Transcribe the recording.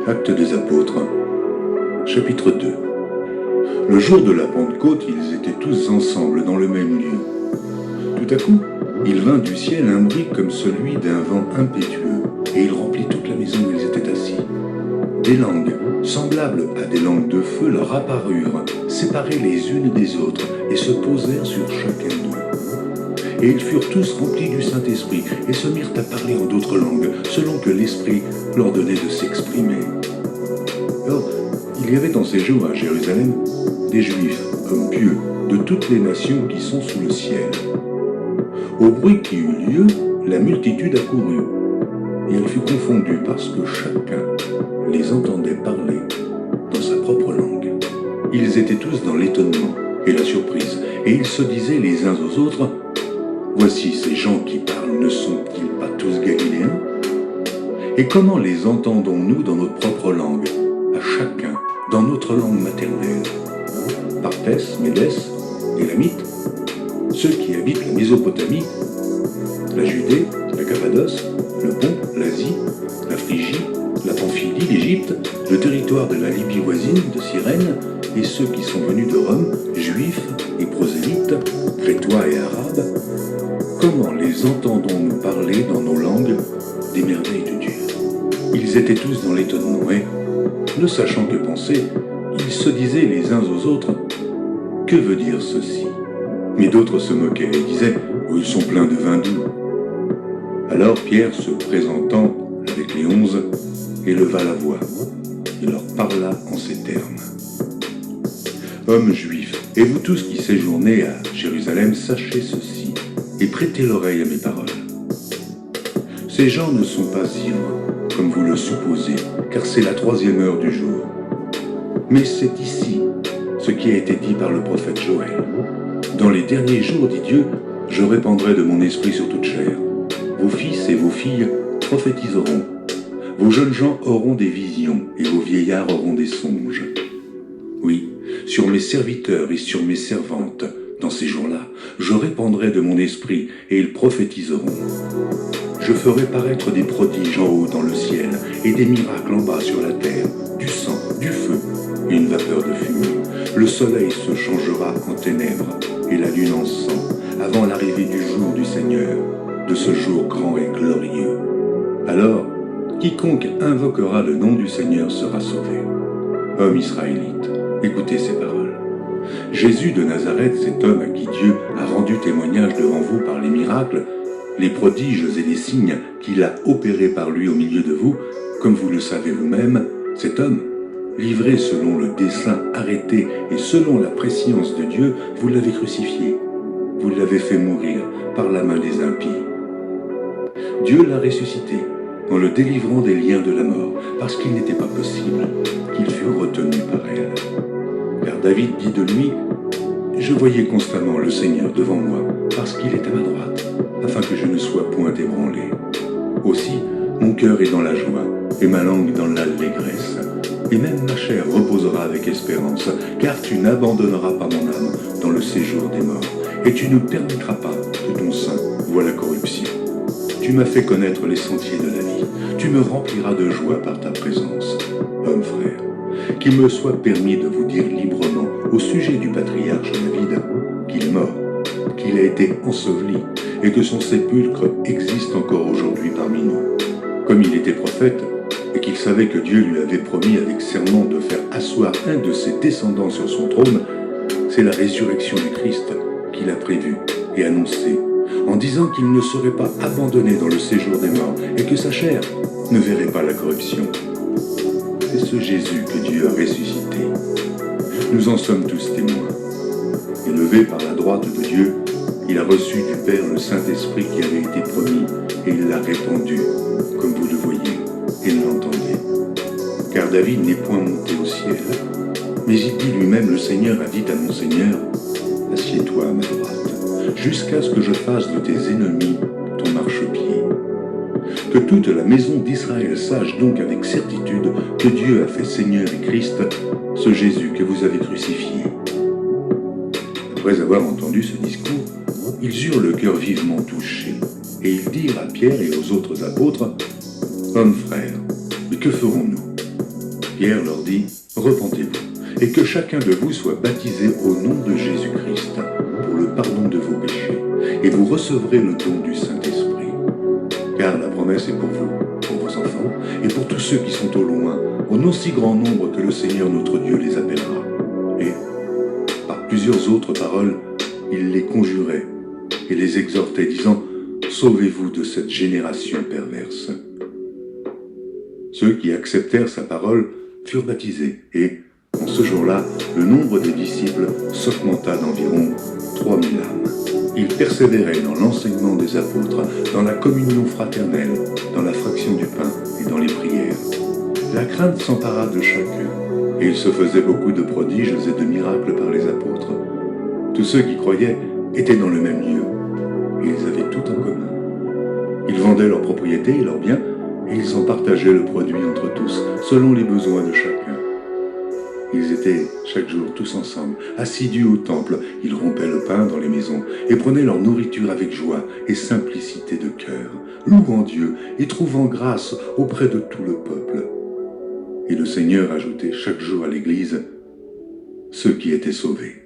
Actes des Apôtres, chapitre 2. Le jour de la Pentecôte, ils étaient tous ensemble dans le même lieu. Tout à coup, il vint du ciel un bruit comme celui d'un vent impétueux, et il remplit toute la maison où ils étaient assis. Des langues, semblables à des langues de feu, leur apparurent, séparées les unes des autres, et se posèrent sur chacun d'eux. Et ils furent tous remplis du Saint-Esprit, et se mirent à parler en d'autres langues, selon que l'Esprit leur donnait de s'exprimer. Or, il y avait dans ces jours à Jérusalem des Juifs, hommes pieux, de toutes les nations qui sont sous le ciel. Au bruit qui eut lieu, la multitude accourut, et elle fut confondue parce que chacun les entendait parler dans sa propre langue. Ils étaient tous dans l'étonnement et la surprise, et ils se disaient les uns aux autres, « Voici ces gens qui parlent, ne sont-ils pas tous galiléens? Et comment les entendons-nous dans notre propre langue, à chacun dans notre langue maternelle? Partès, Médès, Élamite, ceux qui habitent la Mésopotamie, la Judée, la Cappadoce, le Pont, l'Asie, la Phrygie, la Pamphylie, l'Égypte, le territoire de la Libye voisine, de Cyrène, et ceux qui sont venus de Rome, juifs et prosélytes, crétois et arabes, comment les entendons-nous parler dans nos langues des merveilles de Dieu? Ils étaient tous dans l'étonnement et, ne sachant que penser, ils se disaient les uns aux autres, « Que veut dire ceci ?» Mais d'autres se moquaient et disaient, « Oh, ils sont pleins de vin doux. » Alors Pierre, se présentant avec les 11, éleva la voix. Il leur parla en ces termes. « Hommes juifs, et vous tous qui séjournez à Jérusalem, sachez ceci, et prêtez l'oreille à mes paroles. Ces gens ne sont pas ivres, comme vous le supposez, car c'est la 3e heure du jour. Mais c'est ici ce qui a été dit par le prophète Joël. Dans les derniers jours, dit Dieu, je répandrai de mon esprit sur toute chair. Vos fils et vos filles prophétiseront. Vos jeunes gens auront des visions et vos vieillards auront des songes. Oui, sur mes serviteurs et sur mes servantes, dans ces jours-là, je répandrai de mon esprit et ils prophétiseront. Je ferai paraître des prodiges en haut dans le ciel et des miracles en bas sur la terre, du sang, du feu et une vapeur de fumée. Le soleil se changera en ténèbres et la lune en sang avant l'arrivée du jour du Seigneur, de ce jour grand et glorieux. Alors, quiconque invoquera le nom du Seigneur sera sauvé. Hommes israélites, écoutez ces paroles. Jésus de Nazareth, cet homme à qui Dieu a rendu témoignage devant vous par les miracles, les prodiges et les signes qu'il a opérés par lui au milieu de vous, comme vous le savez vous-même, cet homme, livré selon le dessein arrêté et selon la prescience de Dieu, vous l'avez crucifié. Vous l'avez fait mourir par la main des impies. Dieu l'a ressuscité en le délivrant des liens de la mort, parce qu'il n'était pas possible qu'il fût retenu par elle. Car David dit de lui, « Je voyais constamment le Seigneur devant moi, parce qu'il est à ma droite, afin que je ne sois point ébranlé. Aussi, mon cœur est dans la joie, et ma langue dans l'allégresse. Et même ma chair reposera avec espérance, car tu n'abandonneras pas mon âme dans le séjour des morts, et tu ne permettras pas que ton sein voie la corruption. Tu m'as fait connaître les sentiers de la vie, tu me rempliras de joie par ta présence. Homme frère, qu'il me soit permis de vous dire librement au sujet du patriarche David qu'il est mort, qu'il a été enseveli et que son sépulcre existe encore aujourd'hui parmi nous. Comme il était prophète et qu'il savait que Dieu lui avait promis avec serment de faire asseoir un de ses descendants sur son trône, c'est la résurrection du Christ qu'il a prévue et annoncée, en disant qu'il ne serait pas abandonné dans le séjour des morts et que sa chair ne verrait pas la corruption. C'est ce Jésus que Dieu a ressuscité. Nous en sommes tous témoins. Élevé par la droite de Dieu, il a reçu du Père le Saint-Esprit qui avait été promis et il l'a répandu, comme vous le voyez et l'entendez. Car David n'est point monté au ciel, mais il dit lui-même, le Seigneur a dit à mon Seigneur, « Assieds-toi à ma droite, jusqu'à ce que je fasse de tes ennemis ton marchepied. » Que toute la maison d'Israël sache donc avec certitude que Dieu a fait Seigneur et Christ, ce Jésus que vous avez crucifié. Après avoir entendu ce discours, ils eurent le cœur vivement touché, et ils dirent à Pierre et aux autres apôtres, « Hommes frères, mais que ferons-nous » Pierre leur dit « Repentez-vous, et que chacun de vous soit baptisé au nom de Jésus-Christ pour le pardon de vos péchés, et vous recevrez le don du Saint-Esprit. Car la promesse est pour vous, pour vos enfants, et pour tous ceux qui sont au loin, en aussi grand nombre que le Seigneur notre Dieu les appellera. » Et, par plusieurs autres paroles, il les conjurait et les exhortait, disant « Sauvez-vous de cette génération perverse. » Ceux qui acceptèrent sa parole furent baptisés, et, en ce jour-là, le nombre des disciples s'augmenta d'environ 3000 âmes. Ils persévéraient dans l'enseignement des apôtres, dans la communion fraternelle, dans la fraction du pain et dans les prières. La crainte s'empara de chacun, et il se faisait beaucoup de prodiges et de miracles par les apôtres. Tous ceux qui croyaient étaient dans le même lieu, et ils avaient tout en commun. Ils vendaient leurs propriétés et leurs biens, et ils en partageaient le produit entre tous, selon les besoins de chacun. Ils étaient chaque jour tous ensemble, assidus au temple. Ils rompaient le pain dans les maisons et prenaient leur nourriture avec joie et simplicité de cœur, louant Dieu et trouvant grâce auprès de tout le peuple. Et le Seigneur ajoutait chaque jour à l'Église ceux qui étaient sauvés.